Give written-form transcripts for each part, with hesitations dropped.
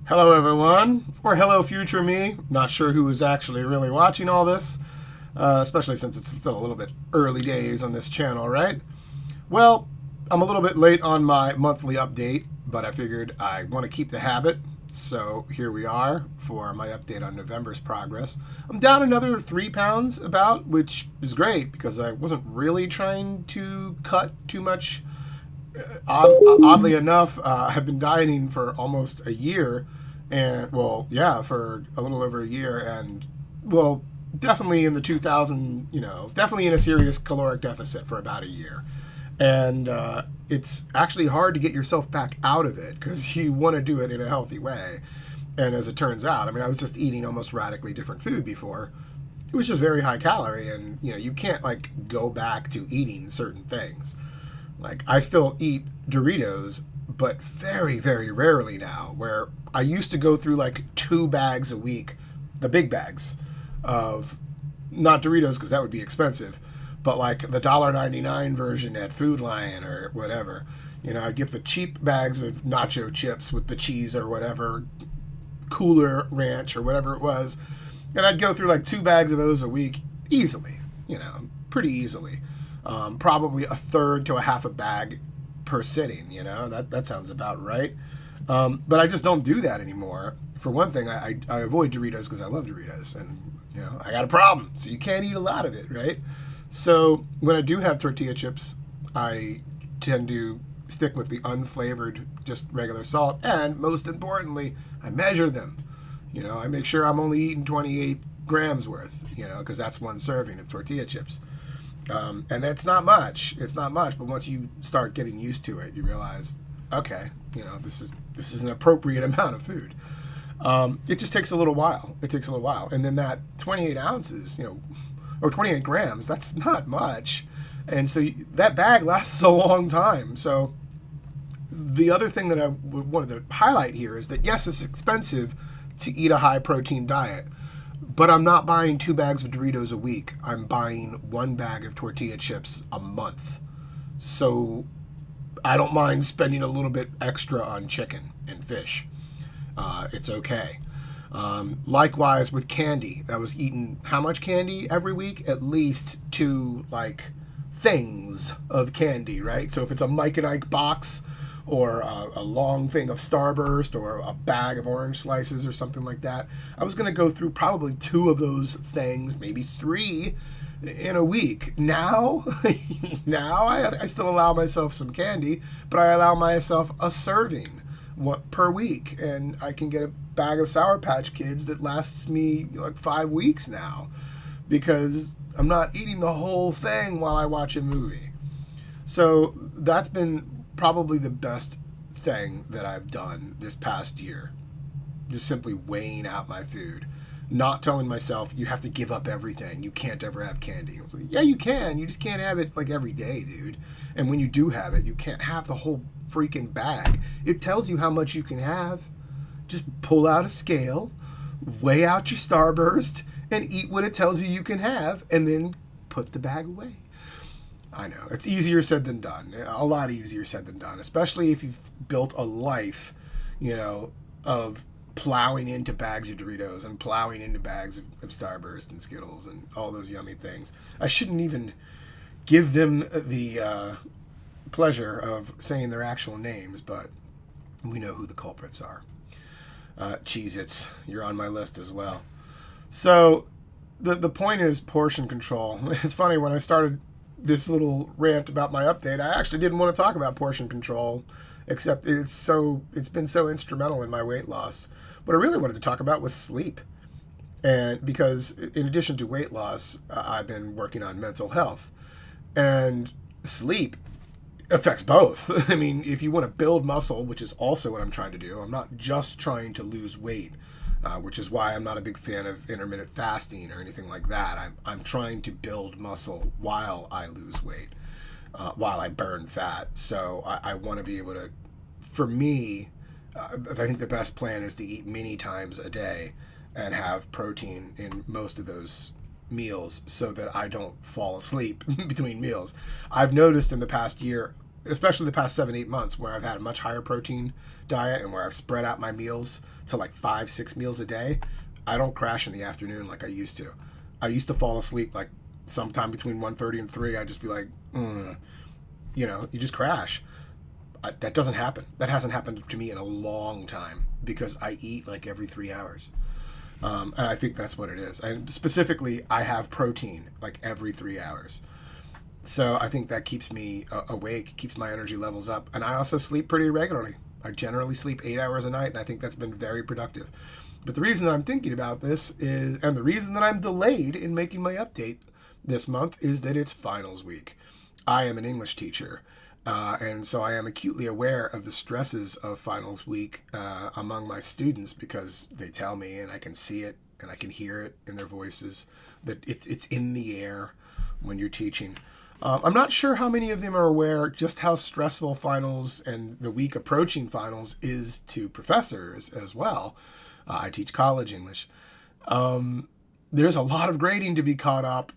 Hello, everyone, or hello, future me. Not sure who is actually really watching all this, especially since it's still a little bit early days on this channel, right? Well, I'm a little bit late on my monthly update, but I figured I want to keep the habit. So here we are for my update on November's progress. I'm down another 3 pounds about, which is great because I wasn't really trying to cut too much. Oddly enough, I've been dieting for almost a year, and well, yeah, for a little over a year, and well, definitely in the 2000, definitely in a serious caloric deficit for about a year, and it's actually hard to get yourself back out of it because you want to do it in a healthy way. And as it turns out, I mean, I was just eating almost radically different food before. It was just very high calorie, and you can't like go back to eating certain things. Like, I still eat Doritos, but very, very rarely now. Where I used to go through like 2 bags a week, the big bags of not Doritos because that would be expensive, but like the $1.99 version at Food Lion or whatever. I get the cheap bags of nacho chips with the cheese or whatever, Cooler Ranch or whatever it was, and I'd go through like 2 bags of those a week easily, pretty easily. Probably a third to a half a bag per sitting. That sounds about right. But I just don't do that anymore. For one thing, I avoid Doritos because I love Doritos, and I got a problem, so you can't eat a lot of it, right? So when I do have tortilla chips, I tend to stick with the unflavored, just regular salt, and most importantly, I measure them. I make sure I'm only eating 28 grams worth, because that's one serving of tortilla chips. And it's not much. It's not much, but once you start getting used to it, you realize, okay, this is an appropriate amount of food. It just takes a little while. It takes a little while, and then that 28 ounces, or 28 grams, that's not much, and so that bag lasts a long time. So the other thing that I wanted to highlight here is that yes, it's expensive to eat a high protein diet. But I'm not buying 2 bags of Doritos a week. I'm buying 1 bag of tortilla chips a month. So I don't mind spending a little bit extra on chicken and fish. It's okay. Likewise with candy. I was eating how much candy every week? At least 2 things of candy, right? So if it's a Mike and Ike box, or a long thing of Starburst, or a bag of orange slices or something like that, I was going to go through probably 2 of those things, maybe 3 in a week. Now, I still allow myself some candy, but I allow myself a serving per week, and I can get a bag of Sour Patch Kids that lasts me like 5 weeks now because I'm not eating the whole thing while I watch a movie. So that's been probably the best thing that I've done this past year. Just simply weighing out my food. Not telling myself, you have to give up everything. You can't ever have candy. I was like, yeah, you can. You just can't have it like every day, dude. And when you do have it, you can't have the whole freaking bag. It tells you how much you can have. Just pull out a scale, weigh out your Starburst, and eat what it tells you can have, and then put the bag away. I know. It's easier said than done. A lot easier said than done, especially if you've built a life, of plowing into bags of Doritos and plowing into bags of Starburst and Skittles and all those yummy things. I shouldn't even give them the pleasure of saying their actual names, but we know who the culprits are. Cheez-Its, you're on my list as well. So the point is portion control. It's funny, when I started this little rant about my update, I actually didn't want to talk about portion control, except it's been so instrumental in my weight loss. What I really wanted to talk about was sleep. And because in addition to weight loss, I've been working on mental health, and sleep affects both. I mean, if you want to build muscle, which is also what I'm trying to do, I'm not just trying to lose weight, which is why I'm not a big fan of intermittent fasting or anything like that. I'm trying to build muscle while I lose weight, while I burn fat. So I want to be able to, for me, I think the best plan is to eat many times a day and have protein in most of those meals so that I don't fall asleep between meals. I've noticed in the past year especially the past 7-8 months, where I've had a much higher protein diet and where I've spread out my meals to like 5-6 meals a day, I don't crash in the afternoon like I used to. I used to fall asleep like sometime between 1:30 and 3. I'd just be like, you just crash. That doesn't happen. That hasn't happened to me in a long time because I eat like every 3 hours. And I think that's what it is. And specifically, I have protein like every 3 hours. So I think that keeps me awake, keeps my energy levels up. And I also sleep pretty regularly. I generally sleep 8 hours a night, and I think that's been very productive. But the reason that I'm thinking about this is, and the reason that I'm delayed in making my update this month, is that it's finals week. I am an English teacher. And so I am acutely aware of the stresses of finals week among my students, because they tell me, and I can see it and I can hear it in their voices, that it's in the air when you're teaching. I'm not sure how many of them are aware just how stressful finals and the week approaching finals is to professors as well. I teach college English. There's a lot of grading to be caught up.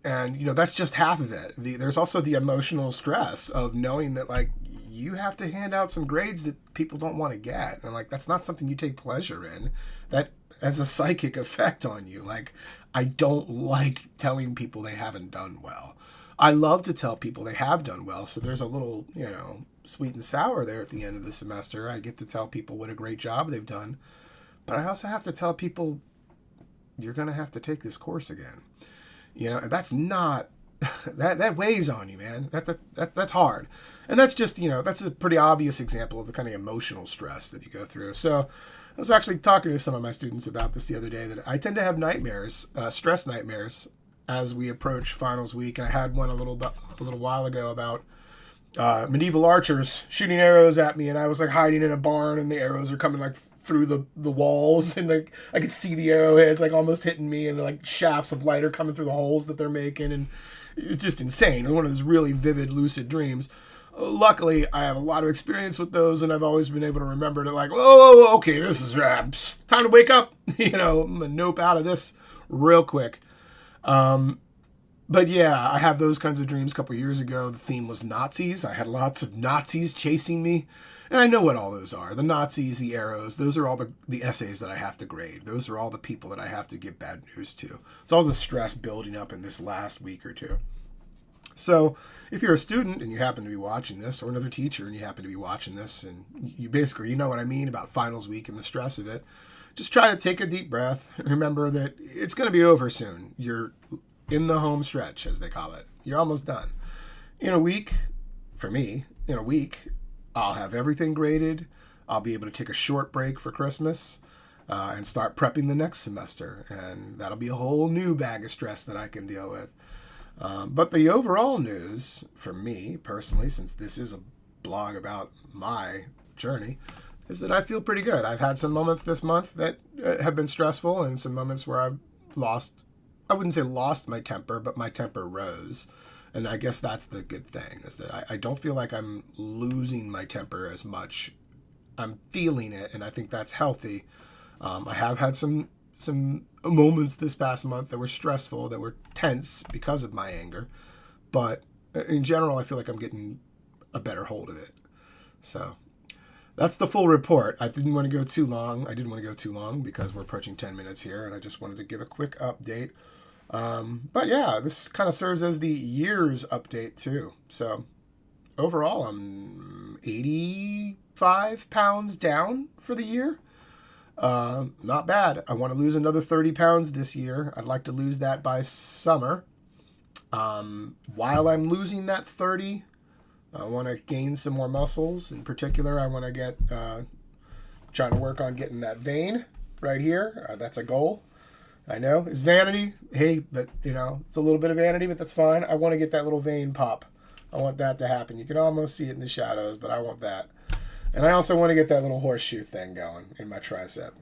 And, that's just half of it. There's also the emotional stress of knowing that, like, you have to hand out some grades that people don't want to get. And, like, that's not something you take pleasure in. That has a psychic effect on you. Like, I don't like telling people they haven't done well. I love to tell people they have done well. So there's a little, sweet and sour there at the end of the semester. I get to tell people what a great job they've done. But I also have to tell people, you're going to have to take this course again. That's not, that weighs on you, man. That's hard. And that's just, that's a pretty obvious example of the kind of emotional stress that you go through. So I was actually talking to some of my students about this the other day, that I tend to have nightmares, stress nightmares, as we approach finals week. And I had one a little while ago about medieval archers shooting arrows at me, and I was like hiding in a barn, and the arrows are coming like through the walls, and like I could see the arrowheads like almost hitting me, and like shafts of light are coming through the holes that they're making, and it's just insane. One of those really vivid, lucid dreams. Luckily, I have a lot of experience with those, and I've always been able to remember to like, oh, okay, this is time to wake up. I'm gonna nope out of this real quick. But yeah, I have those kinds of dreams. A couple years ago, the theme was Nazis. I had lots of Nazis chasing me. And I know what all those are. The Nazis, the arrows, those are all the essays that I have to grade. Those are all the people that I have to give bad news to. It's all the stress building up in this last week or two. So if you're a student and you happen to be watching this, or another teacher and you happen to be watching this, and you know what I mean about finals week and the stress of it, just try to take a deep breath. Remember that it's going to be over soon. You're in the home stretch, as they call it. You're almost done. In a week, I'll have everything graded. I'll be able to take a short break for Christmas and start prepping the next semester. And that'll be a whole new bag of stress that I can deal with. But the overall news for me personally, since this is a blog about my journey, is that I feel pretty good. I've had some moments this month that have been stressful, and some moments where I've I wouldn't say lost my temper, but my temper rose. And I guess that's the good thing, is that I don't feel like I'm losing my temper as much. I'm feeling it, and I think that's healthy. I have had some moments this past month that were stressful, that were tense because of my anger. But in general, I feel like I'm getting a better hold of it. So that's the full report. I didn't want to go too long. Because we're approaching 10 minutes here, and I just wanted to give a quick update. But yeah, this kind of serves as the year's update too. So overall, I'm 85 pounds down for the year. Not bad. I want to lose another 30 pounds this year. I'd like to lose that by summer. While I'm losing that 30, I want to gain some more muscles. In particular, I want to get, trying to work on getting that vein right here. That's a goal. I know it's vanity. Hey, but it's a little bit of vanity, but that's fine. I want to get that little vein pop. I want that to happen. You can almost see it in the shadows, but I want that. And I also want to get that little horseshoe thing going in my tricep,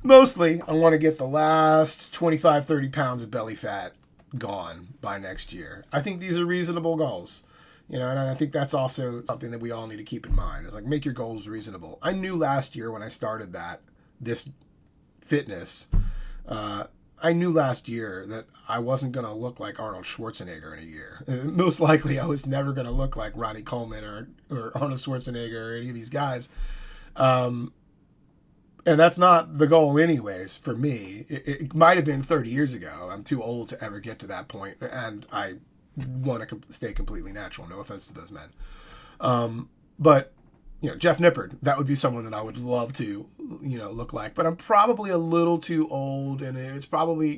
Mostly, I want to get the last 25, 30 pounds of belly fat gone by next year. I think these are reasonable goals. And I think that's also something that we all need to keep in mind, is like, make your goals reasonable. I knew last year when I started this fitness, I knew last year that I wasn't going to look like Arnold Schwarzenegger in a year. Most likely, I was never going to look like Ronnie Coleman or Arnold Schwarzenegger or any of these guys. And that's not the goal anyways for me. It might have been 30 years ago. I'm too old to ever get to that point, and I want to stay completely natural. No offense to those men. But, Jeff Nippard, that would be someone that I would love to, look like. But I'm probably a little too old, and it's probably,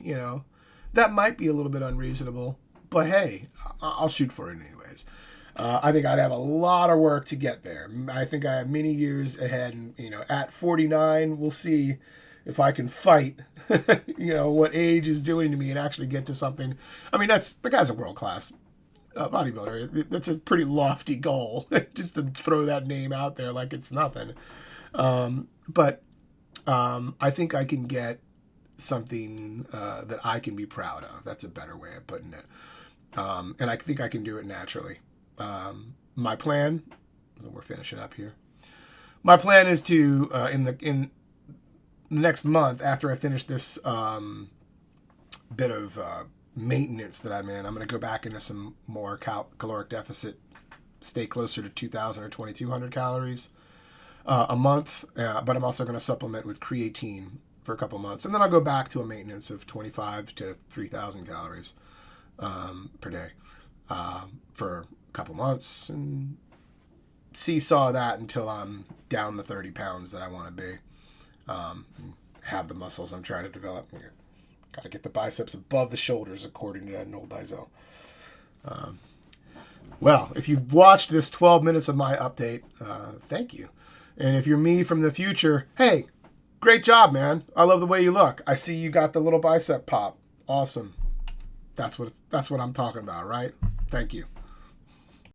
that might be a little bit unreasonable. But hey, I'll shoot for it anyways. I think I'd have a lot of work to get there. I think I have many years ahead, and, at 49, we'll see if I can fight, what age is doing to me and actually get to something. I mean, the guy's a world-class bodybuilder. That's a pretty lofty goal, just to throw that name out there like it's nothing. But I think I can get something that I can be proud of. That's a better way of putting it. And I think I can do it naturally. My plan, we're finishing up here. My plan is to in the next month, after I finish this bit of maintenance that I'm in, I'm going to go back into some more caloric deficit, stay closer to 2,000 or 2,200 calories a month, but I'm also going to supplement with creatine for a couple months, and then I'll go back to a maintenance of 25 to 3,000 calories per day for a couple months, and seesaw that until I'm down the 30 pounds that I want to be, have the muscles I'm trying to develop. Got to get the biceps above the shoulders, according to Noel Diesel. Well, if you've watched this 12 minutes of my update, thank you. And if you're me from the future, hey, great job, man. I love the way you look. I see you got the little bicep pop. Awesome. That's what I'm talking about, right? Thank you.